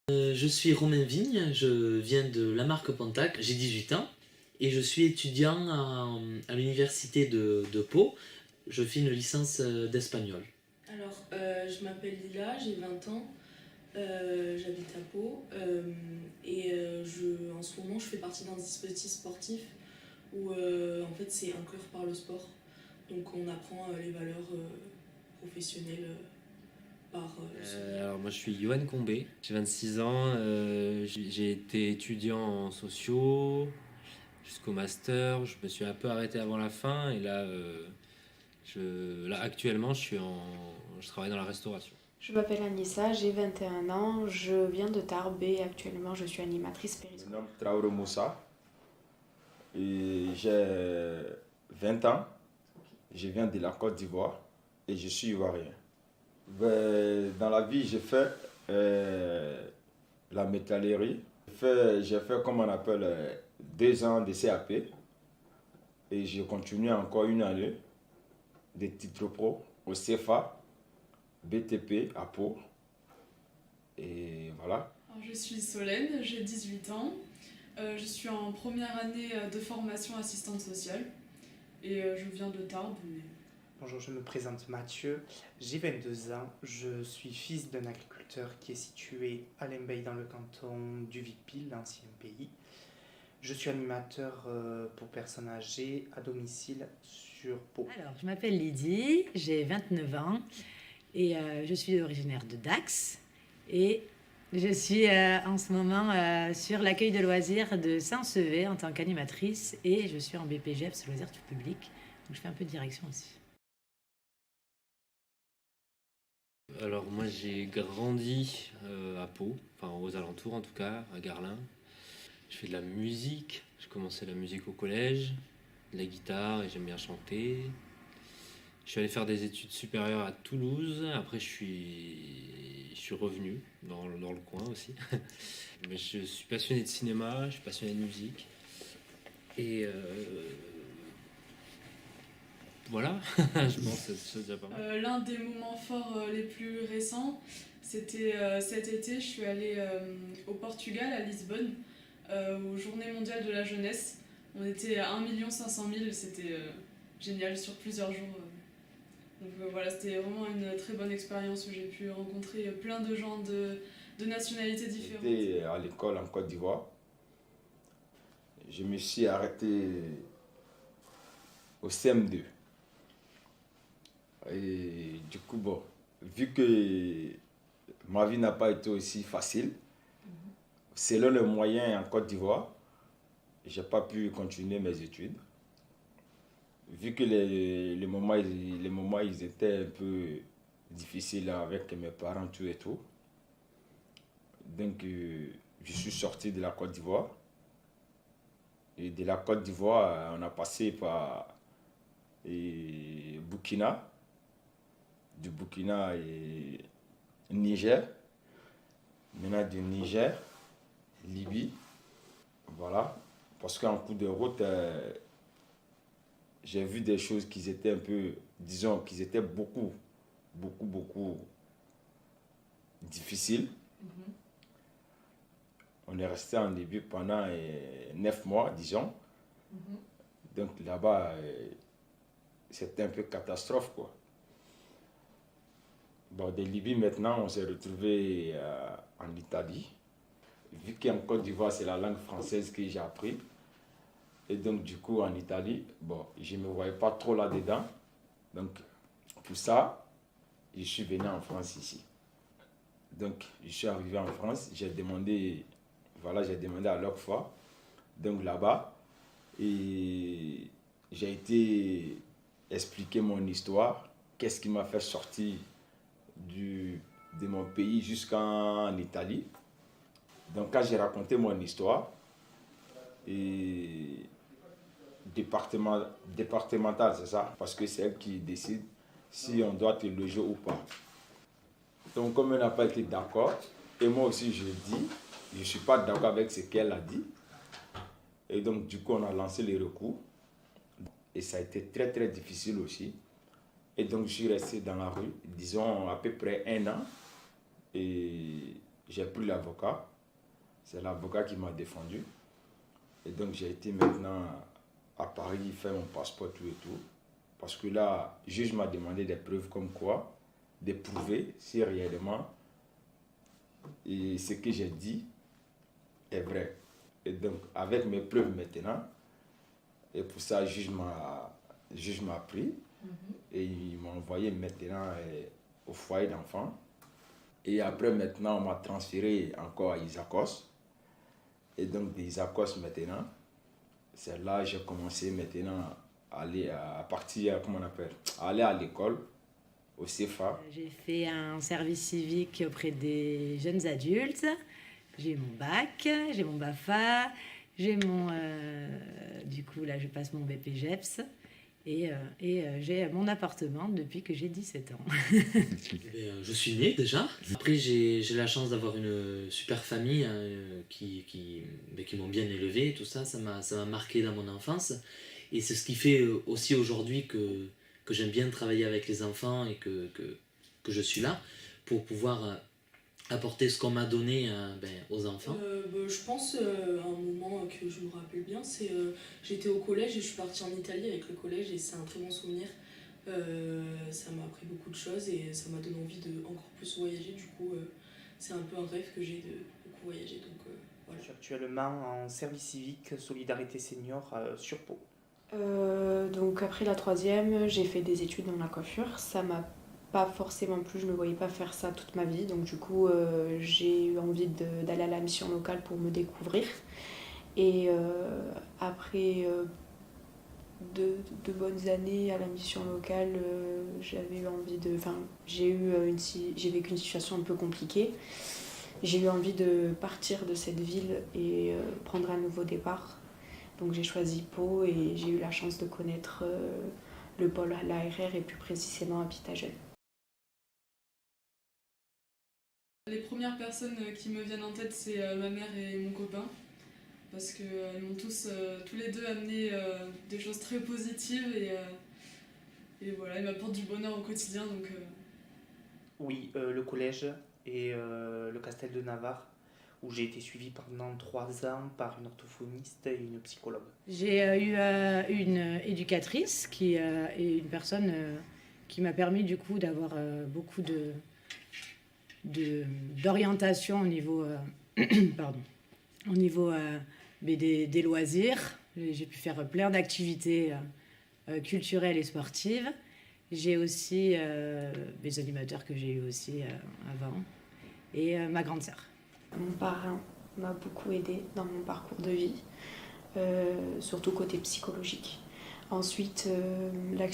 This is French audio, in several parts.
Je suis Romain Vigne, je viens de la marque Pontac, j'ai 18 ans et je suis étudiant à l'université de Pau. Je fais une licence d'espagnol. Alors, je m'appelle Lila, j'ai 20 ans, j'habite à Pau en ce moment je fais partie d'un dispositif sportif où en fait c'est inclure par le sport. Donc on apprend les valeurs professionnelles par le sport. Alors moi je suis Yoann Combé, j'ai 26 ans, j'ai été étudiant en sociaux jusqu'au master, je me suis un peu arrêté avant la fin et là, là actuellement je travaille dans la restauration. Je m'appelle Anissa, j'ai 21 ans, je viens de Tarbes et actuellement je suis animatrice Je périscolaire. me nomme Traoré Moussa et j'ai 20 ans. Je viens de la Côte d'Ivoire et je suis ivoirien. Dans la vie, j'ai fait la métallerie. J'ai fait comme on appelle 2 ans de CAP et j'ai continué encore une année de titre pro au CFA, BTP à Pau. Et voilà. Alors, je suis Solène, j'ai 18 ans. Je suis en première année de formation assistante sociale et je viens de Tarbes. Bonjour, je me présente Mathieu, j'ai 22 ans, je suis fils d'un agriculteur qui est situé à Lembeil dans le canton du Vic-Bilh, l'ancien pays. Je suis animateur pour personnes âgées à domicile sur Pau. Alors, je m'appelle Lydie, j'ai 29 ans et je suis originaire de Dax et je suis en ce moment sur l'accueil de loisirs de Saint-Sevé en tant qu'animatrice et je suis en BPGEPS, loisirs du public, donc je fais un peu de direction aussi. Alors moi j'ai grandi à Pau, enfin aux alentours en tout cas, à Garlin. Je fais de la musique, j'ai commencé la musique au collège, de la guitare et j'aime bien chanter. Je suis allé faire des études supérieures à Toulouse, après je suis revenu dans le coin aussi. Mais je suis passionné de cinéma, je suis passionné de musique. Et voilà, je pense que c'est déjà pas mal. L'un des moments forts les plus récents, c'était cet été, je suis allée au Portugal, à Lisbonne, aux Journées mondiales de la jeunesse. On était à 1 500 000, c'était génial sur plusieurs jours. Donc voilà, c'était vraiment une très bonne expérience où j'ai pu rencontrer plein de gens de nationalités différentes. J'étais à l'école en Côte d'Ivoire. Je me suis arrêté au CM2. Et du coup, bon, vu que ma vie n'a pas été aussi facile, selon les moyens en Côte d'Ivoire, je n'ai pas pu continuer mes études. Vu que les moments ils étaient un peu difficiles avec mes parents, tout et tout. Donc, je suis sorti de la Côte d'Ivoire. Et de la Côte d'Ivoire, on a passé par Burkina. Du Burkina et Niger. Maintenant, du Niger, Libye. Voilà. Parce qu'en cours de route, j'ai vu des choses qui étaient un peu, disons, qui étaient beaucoup difficiles. On est resté en Libye pendant 9 mois, disons. Donc là-bas, c'était un peu catastrophe, quoi. Bon, de Libye, maintenant, on s'est retrouvé en Italie. Vu qu'en Côte d'Ivoire, c'est la langue française que j'ai appris. Et donc, du coup, en Italie, bon, je ne me voyais pas trop là-dedans. Donc, pour ça, je suis venu en France ici. Donc, je suis arrivé en France, j'ai demandé à l'OCFA. Donc, là-bas, et j'ai été expliquer mon histoire, qu'est-ce qui m'a fait sortir de mon pays jusqu'en Italie. Donc, quand j'ai raconté mon histoire, et départemental, c'est ça, parce que c'est elle qui décide si on doit te loger ou pas. Donc, comme elle n'a pas été d'accord, et moi aussi je dis, je ne suis pas d'accord avec ce qu'elle a dit. Et donc, du coup, on a lancé les recours. Et ça a été très, très difficile aussi. Et donc, je suis resté dans la rue, disons, à peu près 1 an. Et j'ai pris l'avocat. C'est l'avocat qui m'a défendu. Et donc j'ai été maintenant à Paris faire mon passeport, tout et tout. Parce que là, le juge m'a demandé des preuves comme quoi, de prouver si réellement et ce que j'ai dit est vrai. Et donc, avec mes preuves maintenant, et pour ça, le juge m'a pris et il m'a envoyé maintenant au foyer d'enfants. Et après, maintenant, on m'a transféré encore à Isakos. Et donc, d'Isakos maintenant, c'est là que j'ai commencé maintenant à aller à partir, comment on appelle, à aller à l'école, au CFA. J'ai fait un service civique auprès des jeunes adultes. J'ai mon bac, j'ai mon BAFA, j'ai mon... du coup, là, je passe mon BPGEPS. Et j'ai mon appartement depuis que j'ai 17 ans. Je suis né déjà. Après, j'ai la chance d'avoir une super famille qui m'ont bien élevé. Tout ça, ça m'a marqué dans mon enfance. Et c'est ce qui fait aussi aujourd'hui que j'aime bien travailler avec les enfants et que je suis là pour pouvoir apporter ce qu'on m'a donné aux enfants. Je pense, un moment que je me rappelle bien, c'est j'étais au collège et je suis partie en Italie avec le collège et c'est un très bon souvenir. Ça m'a appris beaucoup de choses et ça m'a donné envie de encore plus voyager. Du coup, c'est un peu un rêve que j'ai de beaucoup voyager. Donc, voilà. Je suis actuellement en service civique Solidarité Senior sur Pau. Donc après la troisième, j'ai fait des études dans la coiffure. Ça m'a pas forcément plu, je me voyais pas faire ça toute ma vie. Donc du coup, j'ai eu envie d'aller à la mission locale pour me découvrir. Et après de bonnes années à la mission locale, j'avais eu envie de... Enfin, j'ai vécu une situation un peu compliquée. J'ai eu envie de partir de cette ville et prendre un nouveau départ. Donc j'ai choisi Pau et j'ai eu la chance de connaître le pôle à l'ARR et plus précisément Habitat Jeune. Les premières personnes qui me viennent en tête, c'est ma mère et mon copain. Parce qu'elles m'ont tous les deux amené des choses très positives et voilà, ils m'apportent du bonheur au quotidien. Donc, Oui, le collège et le Castel de Navarre, où j'ai été suivie pendant 3 ans par une orthophoniste et une psychologue. J'ai eu une éducatrice et une personne qui m'a permis du coup d'avoir beaucoup d'orientation au niveau, au niveau des loisirs. J'ai pu faire plein d'activités culturelles et sportives. J'ai aussi mes animateurs que j'ai eu aussi avant et ma grande sœur. Mon parrain m'a beaucoup aidée dans mon parcours de vie, surtout côté psychologique. Ensuite, la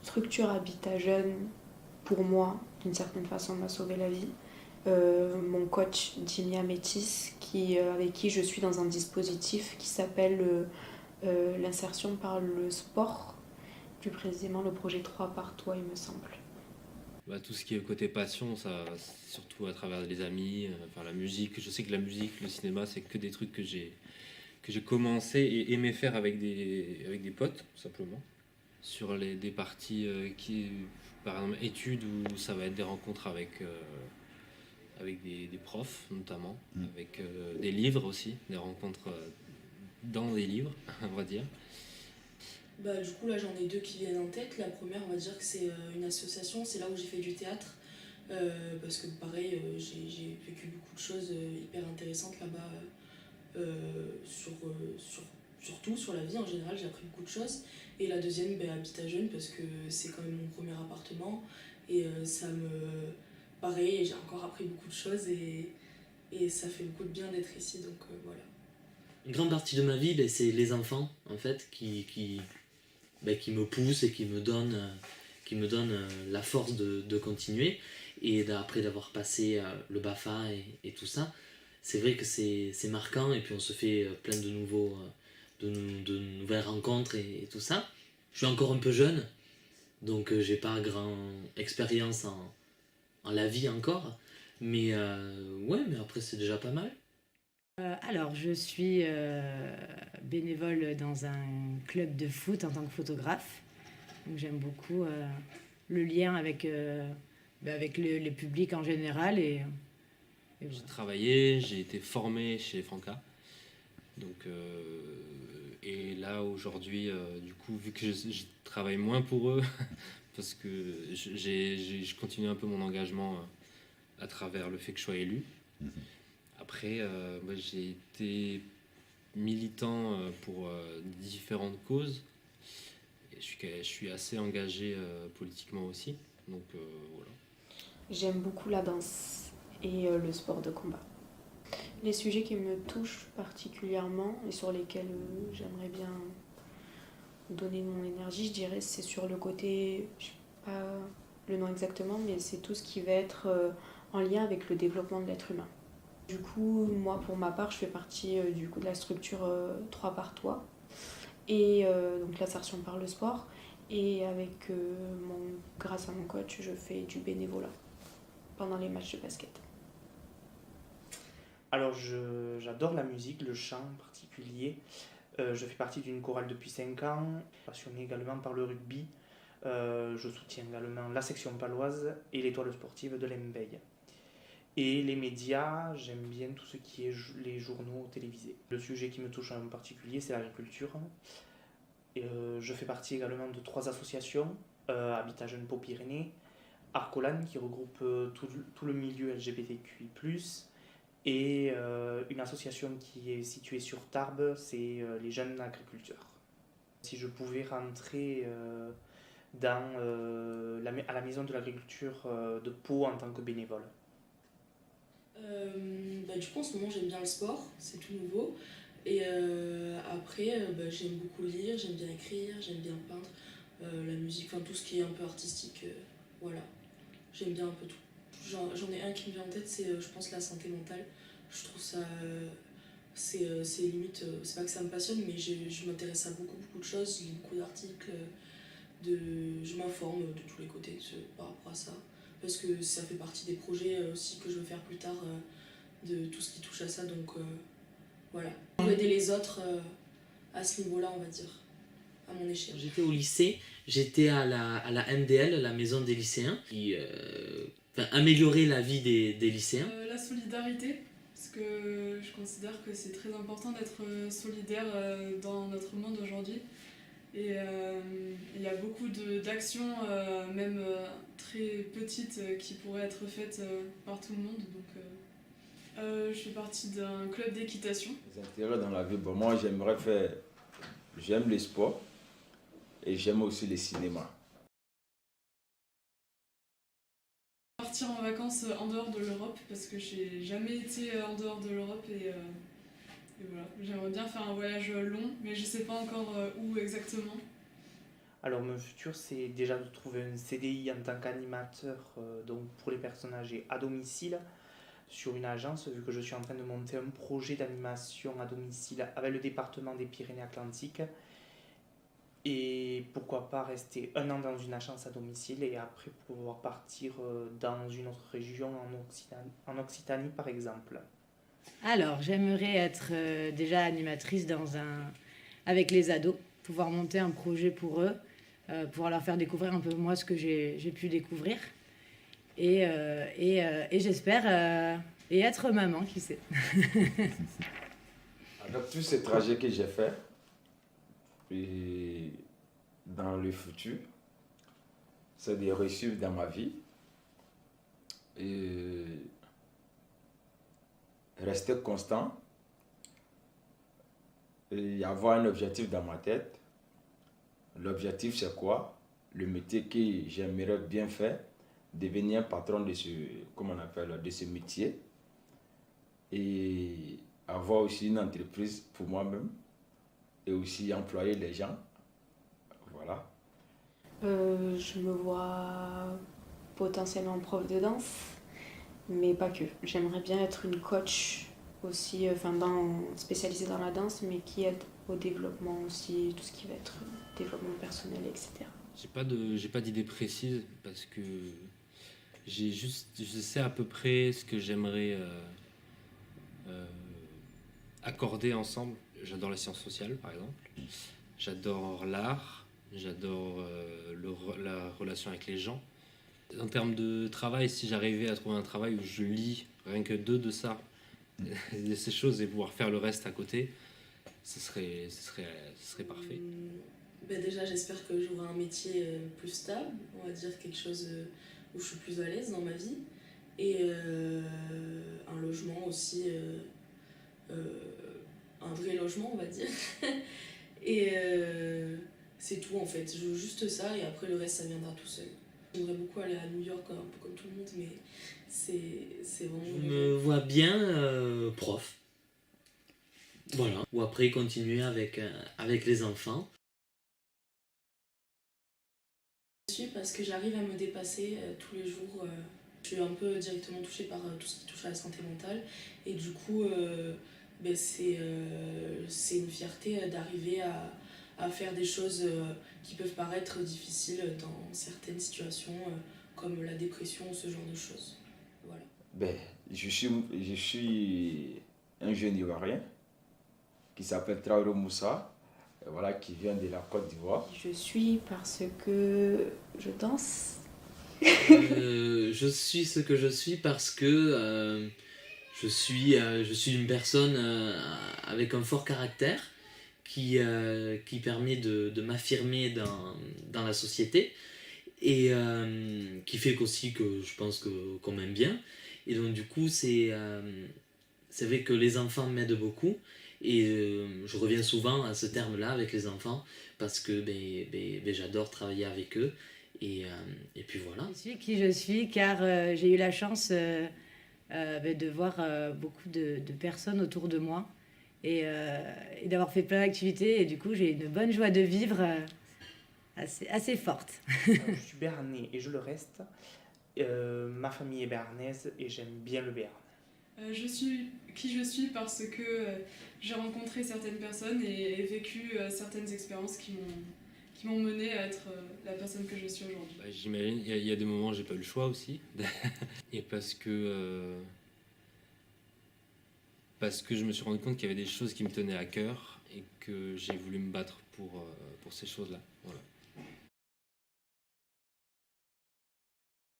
structure Habitat Jeune, pour moi, d'une certaine façon, m'a sauvé la vie. Mon coach Jimmy Amétis, avec qui je suis dans un dispositif qui s'appelle l'insertion par le sport, plus précisément le projet 3 par toi, il me semble. Tout ce qui est côté passion, ça, surtout à travers les amis, la musique. Je sais que la musique, le cinéma, c'est que des trucs que j'ai commencé et aimé faire avec des potes, tout simplement. Sur des parties par exemple, études, où ça va être des rencontres avec des profs, notamment, avec des livres aussi, des rencontres dans des livres, on va dire. Du coup, là, j'en ai 2 qui viennent en tête. La première, on va dire que c'est une association, c'est là où j'ai fait du théâtre. Parce que pareil, j'ai vécu beaucoup de choses hyper intéressantes là-bas, surtout sur la vie en général, j'ai appris beaucoup de choses. Et la deuxième, Habitat Jeune, parce que c'est quand même mon premier appartement. Et pareil, j'ai encore appris beaucoup de choses et ça fait beaucoup de bien d'être ici, donc voilà. Une grande partie de ma vie, c'est les enfants, en fait, qui me poussent et qui me donnent la force de continuer. Et après d'avoir passé le BAFA et tout ça, c'est vrai que c'est marquant et puis on se fait plein de nouvelles rencontres et tout ça. Je suis encore un peu jeune, donc j'ai pas grand expérience en la vie encore, mais mais après c'est déjà pas mal. Alors, je suis bénévole dans un club de foot en tant que photographe. Donc, j'aime beaucoup le lien avec le public en général et Et J'ai voilà. travaillé, j'ai été formé chez Franca. Donc, et là aujourd'hui, du coup, vu que je travaille moins pour eux, parce que je continue un peu mon engagement à travers le fait que je sois élu. Après, moi, j'ai été militant pour différentes causes. Et je suis assez engagé politiquement aussi. Donc voilà. J'aime beaucoup la danse et le sport de combat. Les sujets qui me touchent particulièrement et sur lesquels j'aimerais bien donner mon énergie, je dirais, c'est sur le côté, je sais pas le nom exactement, mais c'est tout ce qui va être en lien avec le développement de l'être humain. Du coup, moi, pour ma part, je fais partie du coup de la structure 3 par Toi. Et donc l'insertion par le sport. Et avec grâce à mon coach, je fais du bénévolat pendant les matchs de basket. Alors, j'adore la musique, le chant en particulier. Je fais partie d'une chorale depuis 5 ans, passionné également par le rugby. Je soutiens également la section paloise et l'étoile sportive de l'Embeil. Et les médias, j'aime bien tout ce qui est les journaux télévisés. Le sujet qui me touche en particulier, c'est l'agriculture. Je fais partie également de 3 associations, Habitat Jeunes Pau-Pyrénées, Arcolan qui regroupe tout le milieu LGBTQI+, et une association qui est située sur Tarbes, c'est les jeunes agriculteurs. Si je pouvais rentrer à la maison de l'agriculture de Pau en tant que bénévole. Du coup, en ce moment, j'aime bien le sport, c'est tout nouveau. Et après, j'aime beaucoup lire, j'aime bien écrire, j'aime bien peindre, la musique, enfin tout ce qui est un peu artistique. Voilà, j'aime bien un peu tout. J'en ai un qui me vient en tête, c'est je pense la santé mentale. Je trouve ça, c'est limite, c'est pas que ça me passionne, mais je m'intéresse à beaucoup de choses, je lis beaucoup d'articles, je m'informe de tous les côtés par rapport à ça. Parce que ça fait partie des projets aussi que je veux faire plus tard, de tout ce qui touche à ça, donc voilà. Pour aider les autres à ce niveau-là, on va dire, à mon échelle. J'étais au lycée, j'étais à la MDL, la maison des lycéens, qui améliorer la vie des lycéens. La solidarité, parce que je considère que c'est très important d'être solidaire dans notre monde aujourd'hui. Et il y a beaucoup d'actions, même très petites, qui pourraient être faites par tout le monde. Donc, je fais partie d'un club d'équitation. Les intérêts dans la vie, bon, moi j'aime les sports et j'aime aussi les cinémas. Partir en vacances en dehors de l'Europe, parce que j'ai jamais été en dehors de l'Europe et voilà. J'aimerais bien faire un voyage long, mais je sais pas encore où exactement. Alors mon futur, c'est déjà de trouver un CDI en tant qu'animateur donc pour les personnes âgées à domicile sur une agence, vu que je suis en train de monter un projet d'animation à domicile avec le département des Pyrénées-Atlantiques. Et pourquoi pas rester 1 an dans une agence à domicile et après pouvoir partir dans une autre région en Occitanie par exemple. Alors, j'aimerais être déjà animatrice avec les ados, pouvoir monter un projet pour eux, pouvoir leur faire découvrir un peu moi ce que j'ai pu découvrir. Et j'espère et être maman, qui sait. Avec tous ces trajets que j'ai faits, et dans le futur, c'est de réussir dans ma vie et rester constant et avoir un objectif dans ma tête. L'objectif, c'est quoi? Le métier que j'aimerais bien faire, devenir patron de ce métier et avoir aussi une entreprise pour moi-même et aussi employer les gens. Voilà. Je me vois potentiellement prof de danse, mais pas que. J'aimerais bien être une coach aussi, spécialisée dans la danse, mais qui aide au développement aussi, tout ce qui va être développement personnel, etc. J'ai pas d'idée précise parce que je sais à peu près ce que j'aimerais accorder ensemble. J'adore les sciences sociales, par exemple. J'adore l'art. J'adore la relation avec les gens. En termes de travail, si j'arrivais à trouver un travail où je lis rien que deux de ça, de ces choses, et pouvoir faire le reste à côté, ce serait parfait. Ben déjà, j'espère que j'aurai un métier plus stable, on va dire quelque chose où je suis plus à l'aise dans ma vie. Et un logement aussi, un vrai logement, on va dire. Et c'est tout en fait, je veux juste ça et après le reste ça viendra tout seul. J'aimerais beaucoup aller à New York, un peu comme tout le monde, mais c'est vraiment... Je me vois bien prof. Voilà. Ou après continuer avec les enfants. Je suis parce que j'arrive à me dépasser tous les jours. Je suis un peu directement touchée par tout ce qui touche à la santé mentale. Et du coup, ben c'est une fierté d'arriver à faire des choses qui peuvent paraître difficiles dans certaines situations, comme la dépression ou ce genre de choses. Voilà. Ben, je suis un jeune Ivoirien qui s'appelle Traoré Moussa, voilà, qui vient de la Côte d'Ivoire. Je suis parce que je danse. Je suis ce que je suis parce que je suis une personne avec un fort caractère qui permet de m'affirmer dans la société et qui fait qu'aussi que je pense qu'on m'aime bien. Et donc du coup, c'est vrai que les enfants m'aident beaucoup et je reviens souvent à ce terme-là avec les enfants parce que j'adore travailler avec eux. Et puis voilà. Je suis qui je suis car j'ai eu la chance de voir beaucoup de personnes autour de moi et d'avoir fait plein d'activités. Et du coup, j'ai une bonne joie de vivre assez forte. Je suis béarnais et je le reste. Ma famille est béarnaise et j'aime bien le Béarn. Je suis qui je suis parce que j'ai rencontré certaines personnes et vécu certaines expériences qui m'ont mené à être la personne que je suis aujourd'hui. Bah, j'imagine, il y a des moments où j'ai pas eu le choix aussi. Et parce que je me suis rendu compte qu'il y avait des choses qui me tenaient à cœur et que j'ai voulu me battre pour ces choses-là. Voilà.